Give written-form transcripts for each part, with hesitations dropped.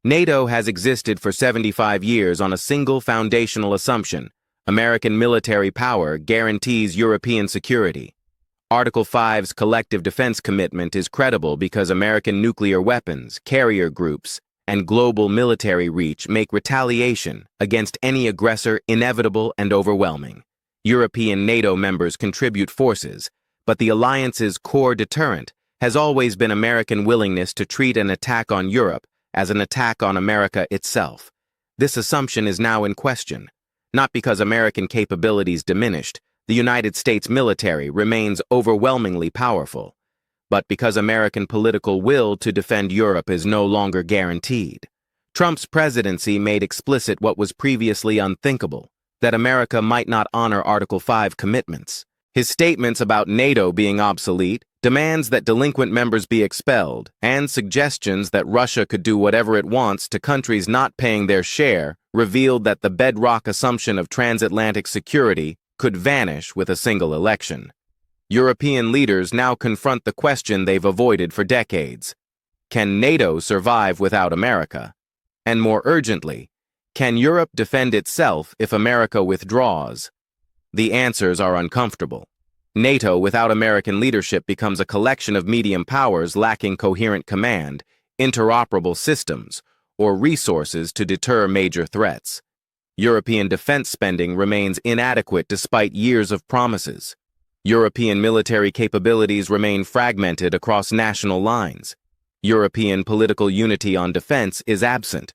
NATO has existed for 75 years on a single foundational assumption: American military power guarantees European security. Article 5's collective defense commitment is credible because American nuclear weapons, carrier groups, and global military reach make retaliation against any aggressor inevitable and overwhelming. European NATO members contribute forces, but the alliance's core deterrent has always been American willingness to treat an attack on Europe as an attack on America itself. This assumption is now in question, not because American capabilities diminished. The United States military remains overwhelmingly powerful, but because American political will to defend Europe is no longer guaranteed. Trump's presidency made explicit what was previously unthinkable: that America might not honor Article 5 commitments. His statements about NATO being obsolete, demands that delinquent members be expelled, and suggestions that Russia could do whatever it wants to countries not paying their share revealed that the bedrock assumption of transatlantic security could vanish with a single election. European leaders now confront the question they've avoided for decades: can NATO survive without America? And more urgently, can Europe defend itself if America withdraws? The answers are uncomfortable. NATO without American leadership becomes a collection of medium powers lacking coherent command, interoperable systems, or resources to deter major threats. European defense spending remains inadequate despite years of promises. European military capabilities remain fragmented across national lines. European political unity on defense is absent.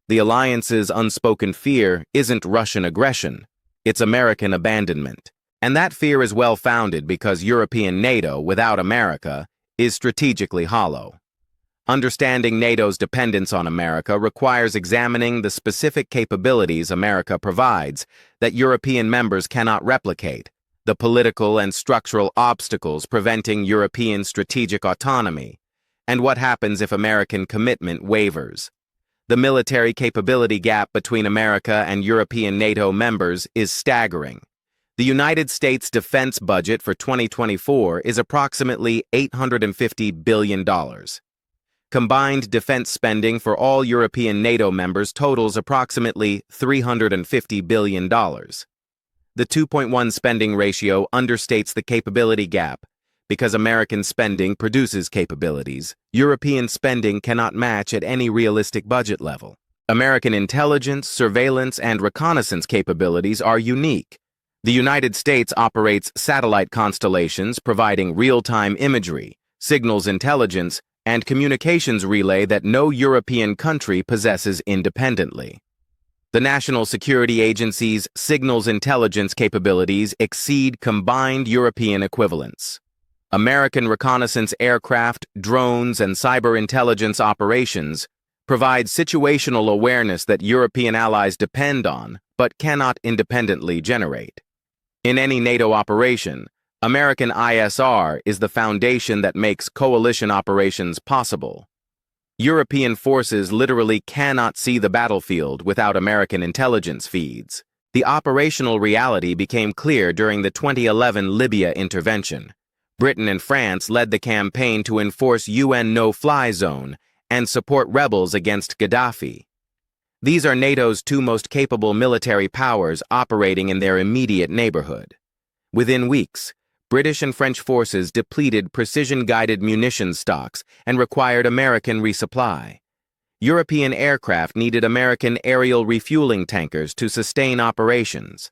The alliance's unspoken fear isn't Russian aggression, it's American abandonment. And that fear is well-founded because European NATO without America is strategically hollow. Understanding NATO's dependence on America requires examining the specific capabilities America provides that European members cannot replicate, the political and structural obstacles preventing European strategic autonomy, and what happens if American commitment wavers. The military capability gap between America and European NATO members is staggering. The United States defense budget for 2024 is approximately $850 billion. Combined defense spending for all European NATO members totals approximately $350 billion. The 2.1 spending ratio understates the capability gap. Because American spending produces capabilities, European spending cannot match at any realistic budget level. American intelligence, surveillance, and reconnaissance capabilities are unique. The United States operates satellite constellations providing real-time imagery, signals intelligence, and communications relay that no European country possesses independently. The National Security Agency's signals intelligence capabilities exceed combined European equivalents. American reconnaissance aircraft, drones, and cyber intelligence operations provide situational awareness that European allies depend on but cannot independently generate. In any NATO operation, American ISR is the foundation that makes coalition operations possible. European forces literally cannot see the battlefield without American intelligence feeds. The operational reality became clear during the 2011 Libya intervention. Britain and France led the campaign to enforce UN no-fly zone and support rebels against Gaddafi. These are NATO's two most capable military powers operating in their immediate neighborhood. Within weeks, British and French forces depleted precision-guided munition stocks and required American resupply. European aircraft needed American aerial refueling tankers to sustain operations.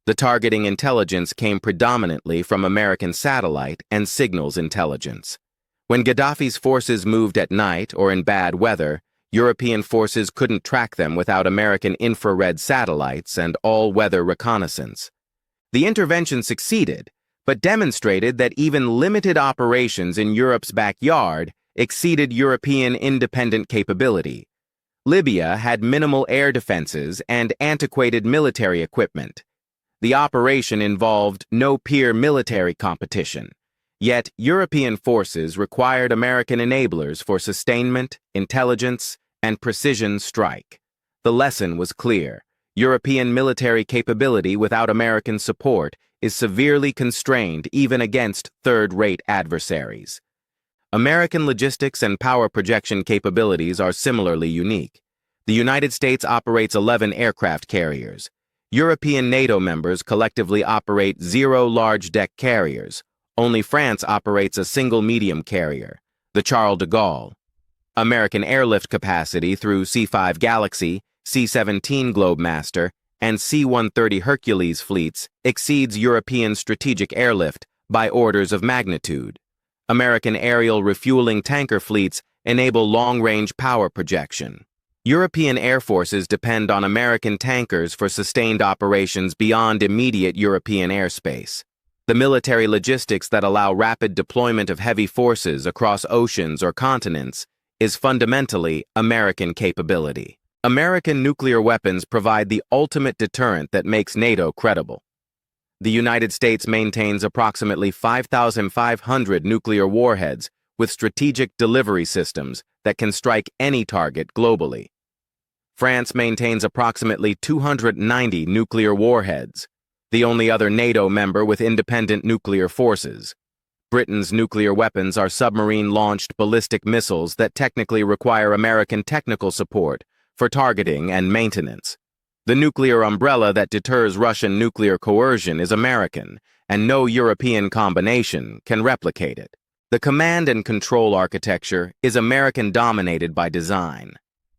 The targeting intelligence came predominantly from American satellite and signals intelligence. When Gaddafi's forces moved at night or in bad weather, European forces couldn't track them without American infrared satellites and all-weather reconnaissance. The intervention succeeded, but demonstrated that even limited operations in Europe's backyard exceeded European independent capability. Libya had minimal air defenses and antiquated military equipment. The operation involved no peer military competition, yet European forces required American enablers for sustainment, intelligence, and precision strike. The lesson was clear: European military capability without American support is severely constrained even against third-rate adversaries. American logistics and power projection capabilities are similarly unique. The United States operates 11 aircraft carriers. European NATO members collectively operate 0 large deck carriers. Only France operates a single medium carrier, the Charles de Gaulle. American airlift capacity through C-5 Galaxy, C-17 Globemaster, and C-130 Hercules fleets exceeds European strategic airlift by orders of magnitude. American aerial refueling tanker fleets enable long-range power projection. European air forces depend on American tankers for sustained operations beyond immediate European airspace. The military logistics that allow rapid deployment of heavy forces across oceans or continents is fundamentally American capability. American nuclear weapons provide the ultimate deterrent that makes NATO credible. The United States maintains approximately 5,500 nuclear warheads with strategic delivery systems that can strike any target globally. France maintains approximately 290 nuclear warheads, the only other NATO member with independent nuclear forces. Britain's nuclear weapons are submarine-launched ballistic missiles that technically require American technical support for targeting and maintenance. The nuclear umbrella that deters Russian nuclear coercion is American, and no European combination can replicate it. The command and control architecture is American-dominated by design.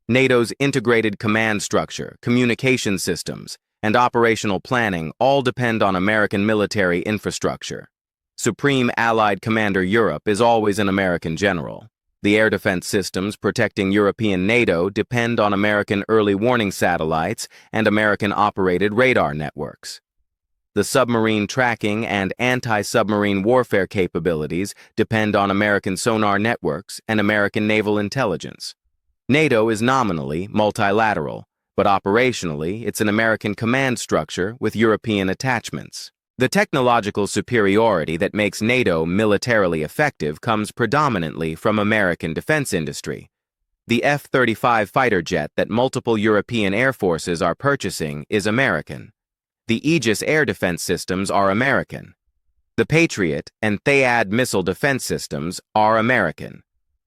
NATO's integrated command structure, communication systems, and operational planning all depend on American military infrastructure. Supreme Allied Commander Europe is always an American general. The air defense systems protecting European NATO depend on American early warning satellites and American-operated radar networks. The submarine tracking and anti-submarine warfare capabilities depend on American sonar networks and American naval intelligence. NATO is nominally multilateral, but operationally it's an American command structure with European attachments. The technological superiority that makes NATO militarily effective comes predominantly from American defense industry. The F-35 fighter jet that multiple European air forces are purchasing is American. The Aegis air defense systems are American. The Patriot and THAAD missile defense systems are American.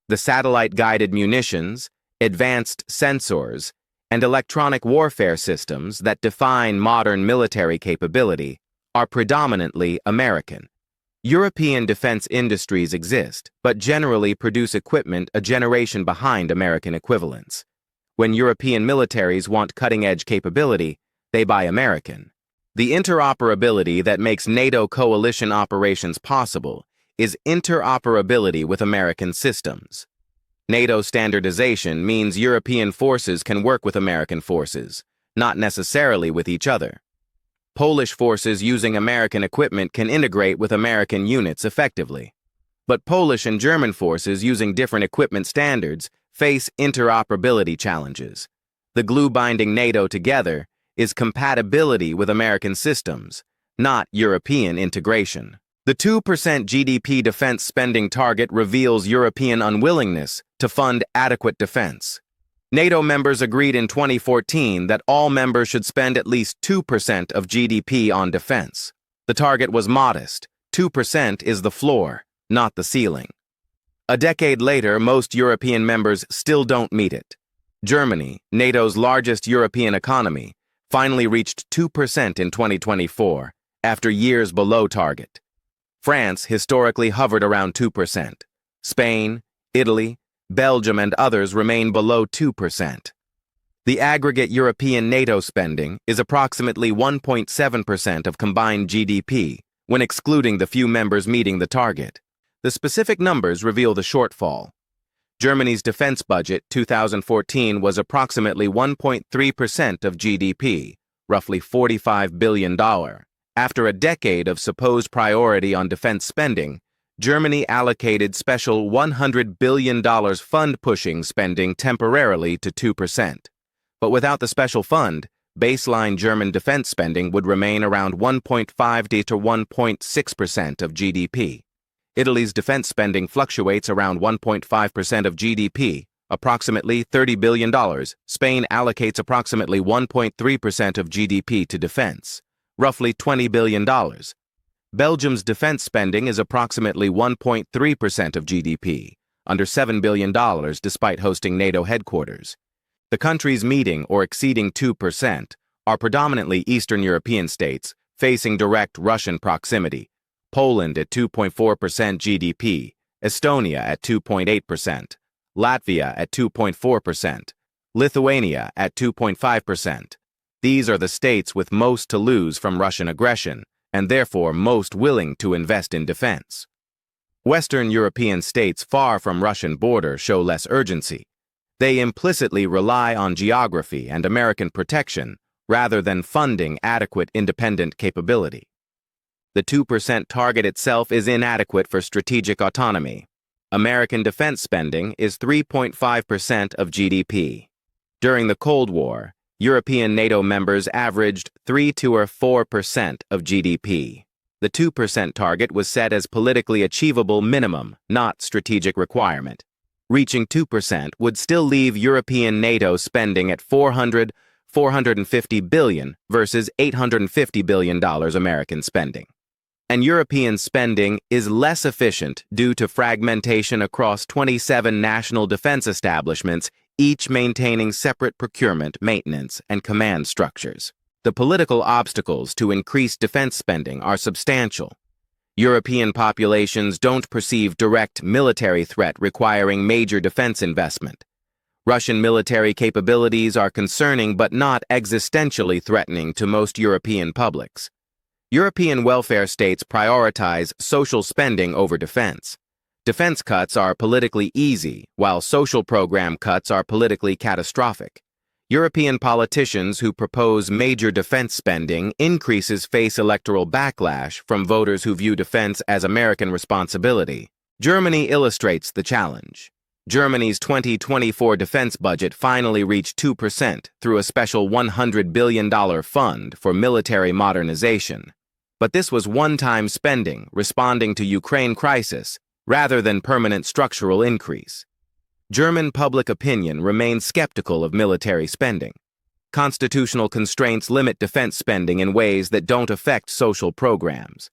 The satellite-guided munitions, advanced sensors, and electronic warfare systems that define modern military capability are predominantly American. European defense industries exist, but generally produce equipment a generation behind American equivalents. When European militaries want cutting-edge capability, they buy American. The interoperability that makes NATO coalition operations possible is interoperability with American systems. NATO standardization means European forces can work with American forces, not necessarily with each other. Polish forces using American equipment can integrate with American units effectively. But Polish and German forces using different equipment standards face interoperability challenges. The glue binding NATO together is compatibility with American systems, not European integration. The 2% GDP defense spending target reveals European unwillingness to fund adequate defense. NATO members agreed in 2014 that all members should spend at least 2% of GDP on defense. The target was modest. 2% is the floor, not the ceiling. A decade later, most European members still don't meet it. Germany, NATO's largest European economy, finally reached 2% in 2024, after years below target. France historically hovered around 2%. Spain, Italy, Belgium, and others remain below 2%. The aggregate European NATO spending is approximately 1.7% of combined GDP, when excluding the few members meeting the target. The specific numbers reveal the shortfall. Germany's defense budget 2014 was approximately 1.3% of GDP, roughly $45 billion. After a decade of supposed priority on defense spending, Germany allocated special $100 billion fund-pushing spending temporarily to 2%. But without the special fund, baseline German defense spending would remain around 1.5 to 1.6% of GDP. Italy's defense spending fluctuates around 1.5% of GDP, approximately $30 billion. Spain allocates approximately 1.3% of GDP to defense, roughly $20 billion. Belgium's defense spending is approximately 1.3% of GDP, under $7 billion despite hosting NATO headquarters. The countries meeting or exceeding 2% are predominantly Eastern European states facing direct Russian proximity: Poland at 2.4% GDP, Estonia at 2.8%, Latvia at 2.4%, Lithuania at 2.5%. These are the states with most to lose from Russian aggression, and therefore most willing to invest in defense. Western European states far from Russian border show less urgency. They implicitly rely on geography and American protection rather than funding adequate independent capability. The 2% target itself is inadequate for strategic autonomy. American defense spending is 3.5% of GDP. During the Cold War, European NATO members averaged 3 to 4% of GDP. The 2% target was set as politically achievable minimum, not strategic requirement. Reaching 2% would still leave European NATO spending at $450 billion versus $850 billion American spending. And European spending is less efficient due to fragmentation across 27 national defense establishments, each maintaining separate procurement, maintenance, and command structures. The political obstacles to increased defense spending are substantial. European populations don't perceive direct military threat requiring major defense investment. Russian military capabilities are concerning but not existentially threatening to most European publics. European welfare states prioritize social spending over defense. Defense cuts are politically easy, while social program cuts are politically catastrophic. European politicians who propose major defense spending increases face electoral backlash from voters who view defense as American responsibility. Germany illustrates the challenge. Germany's 2024 defense budget finally reached 2% through a special $100 billion fund for military modernization. But this was one-time spending responding to Ukraine crisis rather than permanent structural increase. German public opinion remains skeptical of military spending. Constitutional constraints limit defense spending in ways that don't affect social programs.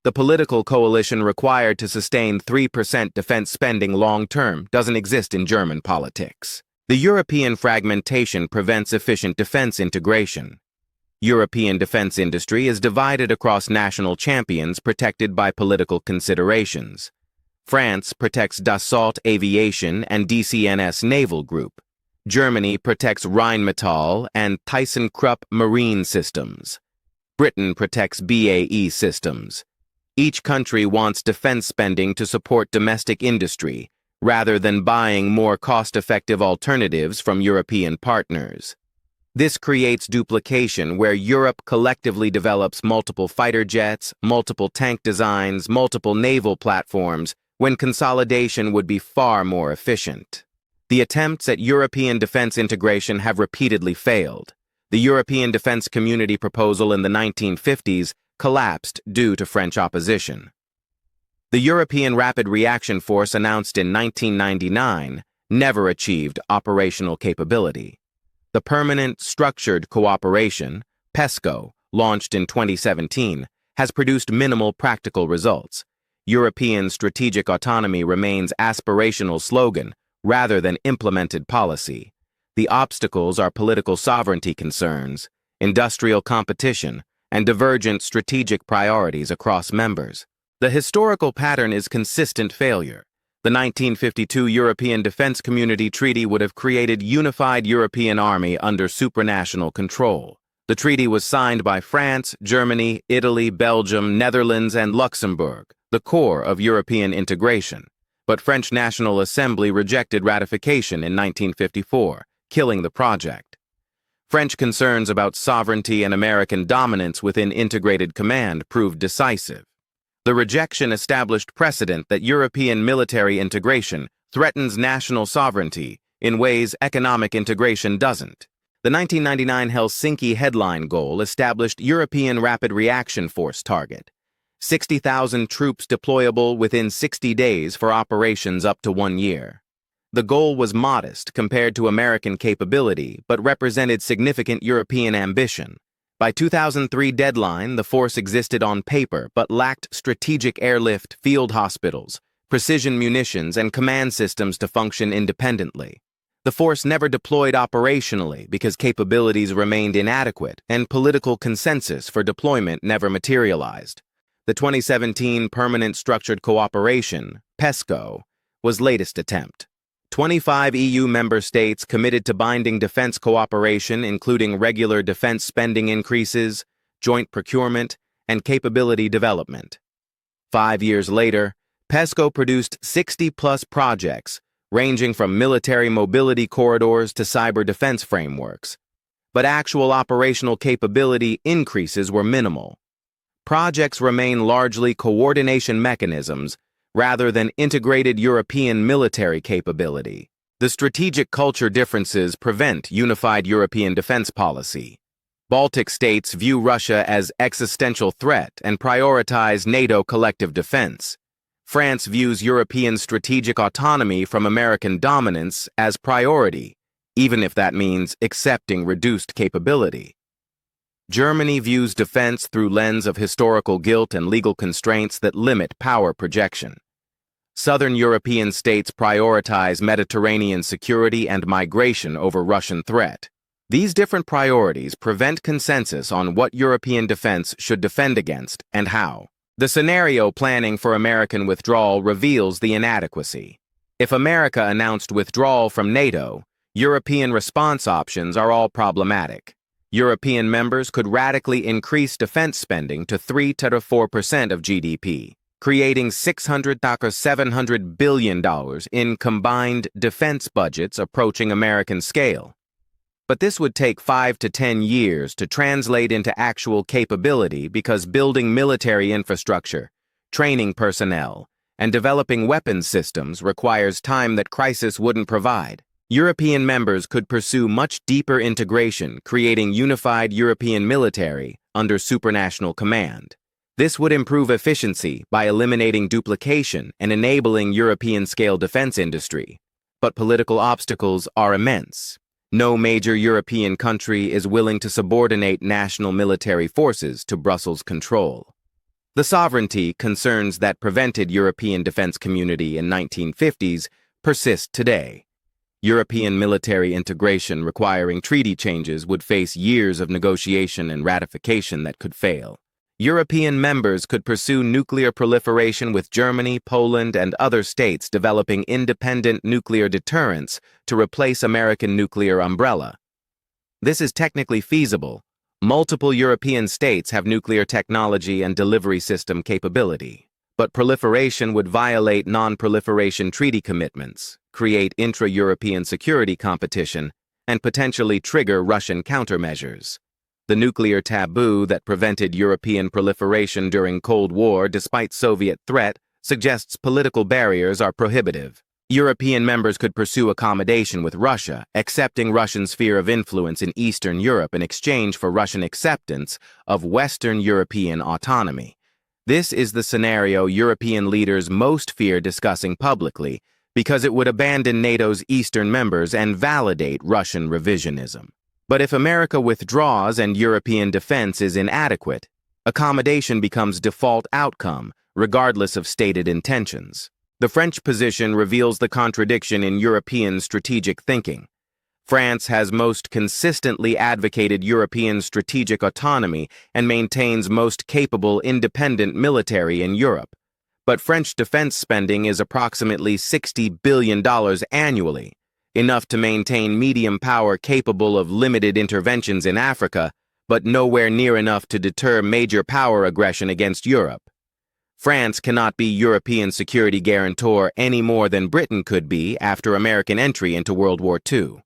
The political coalition required to sustain 3% defense spending long-term doesn't exist in German politics. The European fragmentation prevents efficient defense integration. European defense industry is divided across national champions protected by political considerations. France protects Dassault Aviation and DCNS Naval Group. Germany protects Rheinmetall and ThyssenKrupp Marine Systems. Britain protects BAE Systems. Each country wants defense spending to support domestic industry, rather than buying more cost-effective alternatives from European partners. This creates duplication where Europe collectively develops multiple fighter jets, multiple tank designs, multiple naval platforms, when consolidation would be far more efficient. The attempts at European defense integration have repeatedly failed. The European Defense Community proposal in the 1950s collapsed due to French opposition. The European Rapid Reaction Force announced in 1999 never achieved operational capability. The Permanent Structured Cooperation, PESCO, launched in 2017, has produced minimal practical results. European strategic autonomy remains aspirational slogan rather than implemented policy. The obstacles are political sovereignty concerns, industrial competition, and divergent strategic priorities across members. The historical pattern is consistent failure. The 1952 European Defense Community Treaty would have created unified European army under supranational control. The treaty was signed by France, Germany, Italy, Belgium, Netherlands, and Luxembourg, the core of European integration. But French National Assembly rejected ratification in 1954, killing the project. French concerns about sovereignty and American dominance within integrated command proved decisive. The rejection established precedent that European military integration threatens national sovereignty in ways economic integration doesn't. The 1999 Helsinki headline goal established European Rapid Reaction Force target: 60,000 troops deployable within 60 days for operations up to 1 year. The goal was modest compared to American capability, but represented significant European ambition. By 2003 deadline, the force existed on paper but lacked strategic airlift, field hospitals, precision munitions, and command systems to function independently. The force never deployed operationally because capabilities remained inadequate and political consensus for deployment never materialized. The 2017 Permanent Structured Cooperation, PESCO, was latest attempt. 25 EU member states committed to binding defense cooperation, including regular defense spending increases, joint procurement, and capability development. 5 years later, PESCO produced 60-plus projects, ranging from military mobility corridors to cyber defense frameworks. But actual operational capability increases were minimal. Projects remain largely coordination mechanisms rather than integrated European military capability. The strategic culture differences prevent unified European defense policy. Baltic states view Russia as existential threat and prioritize NATO collective defense. France views European strategic autonomy from American dominance as priority, even if that means accepting reduced capability. Germany views defense through lens of historical guilt and legal constraints that limit power projection. Southern European states prioritize Mediterranean security and migration over Russian threat. These different priorities prevent consensus on what European defense should defend against and how. The scenario planning for American withdrawal reveals the inadequacy. If America announced withdrawal from NATO, European response options are all problematic. European members could radically increase defense spending to 3 to 4% of GDP, creating $600 to $700 billion in combined defense budgets approaching American scale. But this would take 5 to 10 years to translate into actual capability because building military infrastructure, training personnel, and developing weapons systems requires time that crisis wouldn't provide. European members could pursue much deeper integration, creating unified European military under supranational command. This would improve efficiency by eliminating duplication and enabling European-scale defense industry. But political obstacles are immense. No major European country is willing to subordinate national military forces to Brussels' control. The sovereignty concerns that prevented European defense community in 1950s persist today. European military integration requiring treaty changes would face years of negotiation and ratification that could fail. European members could pursue nuclear proliferation with Germany, Poland, and other states developing independent nuclear deterrence to replace American nuclear umbrella. This is technically feasible. Multiple European states have nuclear technology and delivery system capability. But proliferation would violate non-proliferation treaty commitments, create intra-European security competition, and potentially trigger Russian countermeasures. The nuclear taboo that prevented European proliferation during Cold War despite Soviet threat suggests political barriers are prohibitive. European members could pursue accommodation with Russia, accepting Russian sphere of influence in Eastern Europe in exchange for Russian acceptance of Western European autonomy. This is the scenario European leaders most fear discussing publicly because it would abandon NATO's Eastern members and validate Russian revisionism. But if America withdraws and European defense is inadequate, accommodation becomes default outcome, regardless of stated intentions. The French position reveals the contradiction in European strategic thinking. France has most consistently advocated European strategic autonomy and maintains most capable independent military in Europe. But French defense spending is approximately $60 billion annually, enough to maintain medium power capable of limited interventions in Africa, but nowhere near enough to deter major power aggression against Europe. France cannot be European security guarantor any more than Britain could be after American entry into World War II.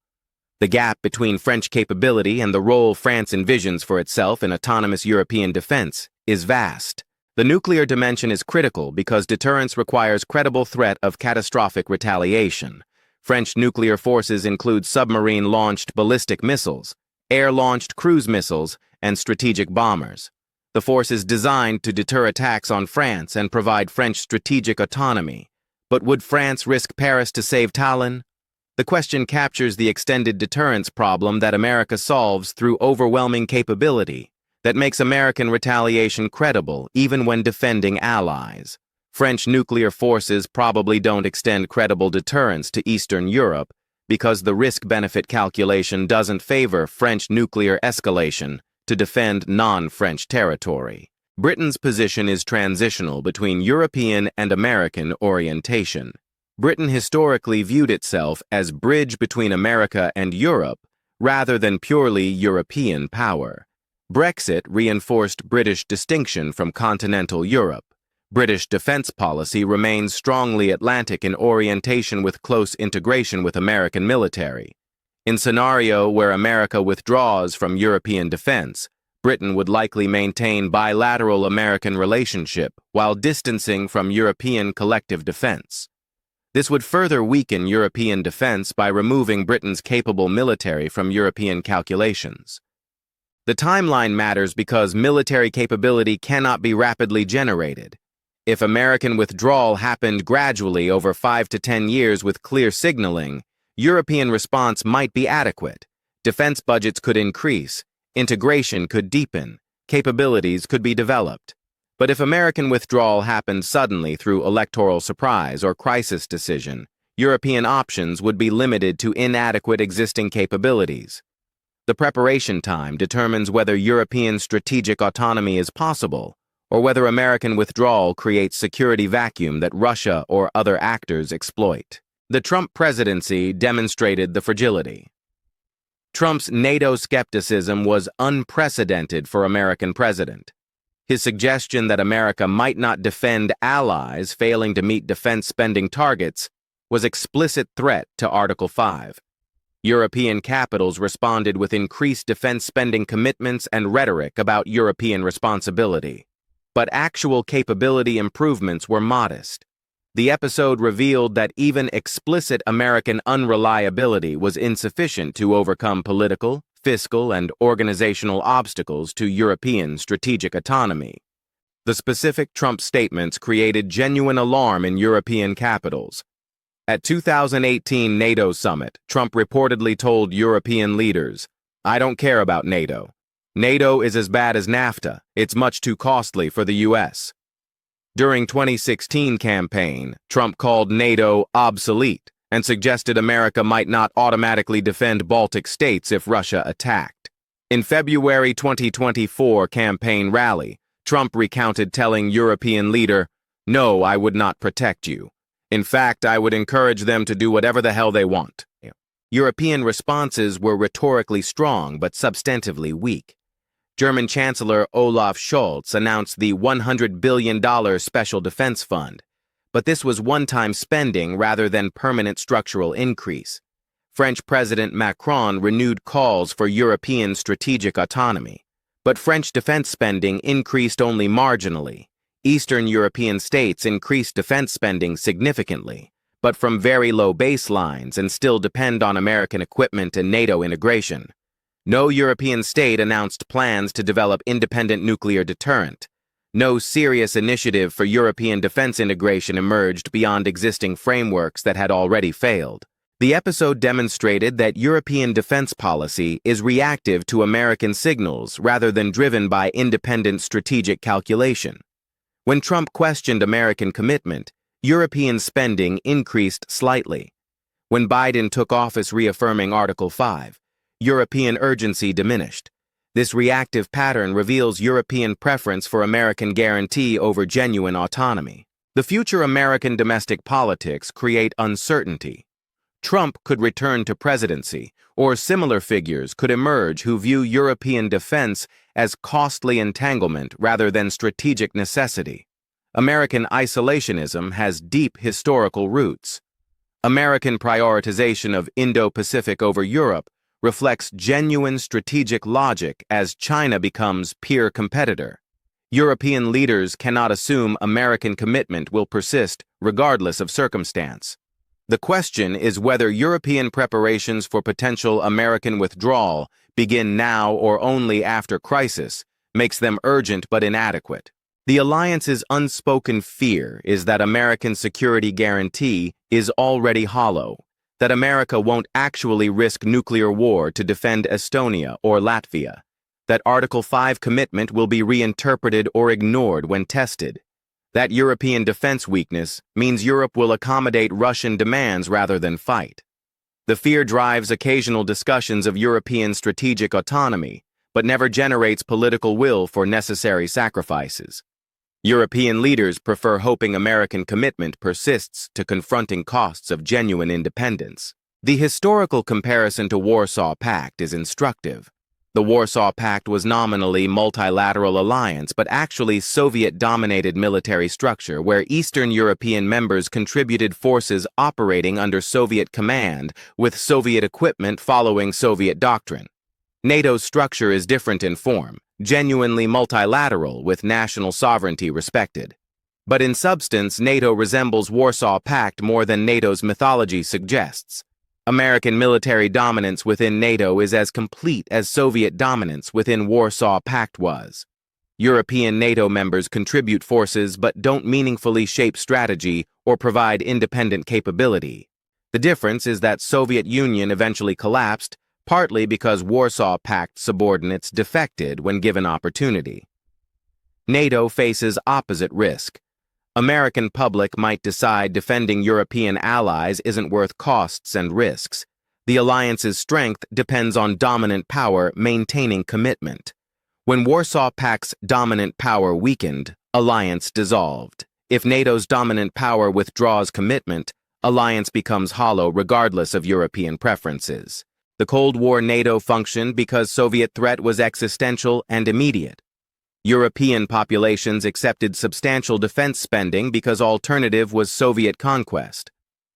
The gap between French capability and the role France envisions for itself in autonomous European defense is vast. The nuclear dimension is critical because deterrence requires credible threat of catastrophic retaliation. French nuclear forces include submarine-launched ballistic missiles, air-launched cruise missiles, and strategic bombers. The force is designed to deter attacks on France and provide French strategic autonomy. But would France risk Paris to save Tallinn? The question captures the extended deterrence problem that America solves through overwhelming capability that makes American retaliation credible even when defending allies. French nuclear forces probably don't extend credible deterrence to Eastern Europe because the risk-benefit calculation doesn't favor French nuclear escalation to defend non-French territory. Britain's position is transitional between European and American orientation. Britain historically viewed itself as bridge between America and Europe rather than purely European power. Brexit reinforced British distinction from continental Europe. British defense policy remains strongly Atlantic in orientation with close integration with American military. In scenario where America withdraws from European defense, Britain would likely maintain bilateral American relationship while distancing from European collective defense. This would further weaken European defense by removing Britain's capable military from European calculations. The timeline matters because military capability cannot be rapidly generated. If American withdrawal happened gradually over 5 to 10 years with clear signaling, European response might be adequate. Defense budgets could increase, integration could deepen, capabilities could be developed. But if American withdrawal happened suddenly through electoral surprise or crisis decision, European options would be limited to inadequate existing capabilities. The preparation time determines whether European strategic autonomy is possible, or whether American withdrawal creates security vacuum that Russia or other actors exploit. The Trump presidency demonstrated the fragility. Trump's NATO skepticism was unprecedented for American president. His suggestion that America might not defend allies failing to meet defense spending targets was explicit threat to Article 5. European capitals responded with increased defense spending commitments and rhetoric about European responsibility. But actual capability improvements were modest. The episode revealed that even explicit American unreliability was insufficient to overcome political, fiscal, and organizational obstacles to European strategic autonomy. The specific Trump statements created genuine alarm in European capitals. At 2018 NATO summit, Trump reportedly told European leaders, "I don't care about NATO. NATO is as bad as NAFTA. It's much too costly for the U.S." During 2016 campaign, Trump called NATO obsolete and suggested America might not automatically defend Baltic states if Russia attacked. In February 2024 campaign rally, Trump recounted telling European leader, "No, I would not protect you. In fact, I would encourage them to do whatever the hell they want." European responses were rhetorically strong but substantively weak. German Chancellor Olaf Scholz announced the $100 billion Special Defense Fund, but this was one-time spending rather than permanent structural increase. French President Macron renewed calls for European strategic autonomy, but French defense spending increased only marginally. Eastern European states increased defense spending significantly, but from very low baselines and still depend on American equipment and NATO integration. No European state announced plans to develop independent nuclear deterrent. No serious initiative for European defense integration emerged beyond existing frameworks that had already failed. The episode demonstrated that European defense policy is reactive to American signals rather than driven by independent strategic calculation. When Trump questioned American commitment, European spending increased slightly. When Biden took office reaffirming Article 5, European urgency diminished. This reactive pattern reveals European preference for American guarantee over genuine autonomy. The future American domestic politics create uncertainty. Trump could return to presidency, or similar figures could emerge who view European defense as costly entanglement rather than strategic necessity. American isolationism has deep historical roots. American prioritization of Indo-Pacific over Europe reflects genuine strategic logic as China becomes peer competitor. European leaders cannot assume American commitment will persist regardless of circumstance. The question is whether European preparations for potential American withdrawal begin now or only after crisis makes them urgent but inadequate. The alliance's unspoken fear is that American security guarantee is already hollow, that America won't actually risk nuclear war to defend Estonia or Latvia, that Article 5 commitment will be reinterpreted or ignored when tested. That European defense weakness means Europe will accommodate Russian demands rather than fight. The fear drives occasional discussions of European strategic autonomy, but never generates political will for necessary sacrifices. European leaders prefer hoping American commitment persists to confronting costs of genuine independence. The historical comparison to Warsaw Pact is instructive. The Warsaw Pact was nominally multilateral alliance, but actually Soviet-dominated military structure where Eastern European members contributed forces operating under Soviet command with Soviet equipment following Soviet doctrine. NATO's structure is different in form, genuinely multilateral with national sovereignty respected. But in substance, NATO resembles Warsaw Pact more than NATO's mythology suggests. American military dominance within NATO is as complete as Soviet dominance within Warsaw Pact was. European NATO members contribute forces but don't meaningfully shape strategy or provide independent capability. The difference is that Soviet Union eventually collapsed, partly because Warsaw Pact subordinates defected when given opportunity. NATO faces opposite risk. American public might decide defending European allies isn't worth costs and risks. The alliance's strength depends on dominant power maintaining commitment. When Warsaw Pact's dominant power weakened, alliance dissolved. If NATO's dominant power withdraws commitment, alliance becomes hollow regardless of European preferences. The Cold War NATO functioned because Soviet threat was existential and immediate. European populations accepted substantial defense spending because alternative was Soviet conquest.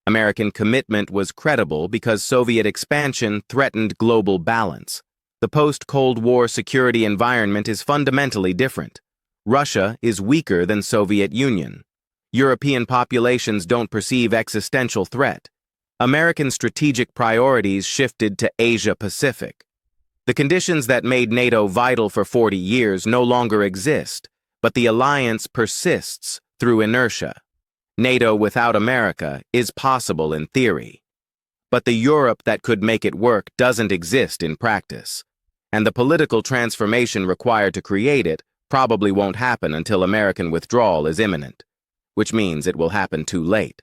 American commitment was credible because Soviet expansion threatened global balance. The post-Cold War security environment is fundamentally different. Russia is weaker than Soviet Union. European populations don't perceive existential threat. American strategic priorities shifted to Asia-Pacific. The conditions that made NATO vital for 40 years no longer exist, but the alliance persists through inertia. NATO without America is possible in theory. But the Europe that could make it work doesn't exist in practice. And the political transformation required to create it probably won't happen until American withdrawal is imminent, which means it will happen too late.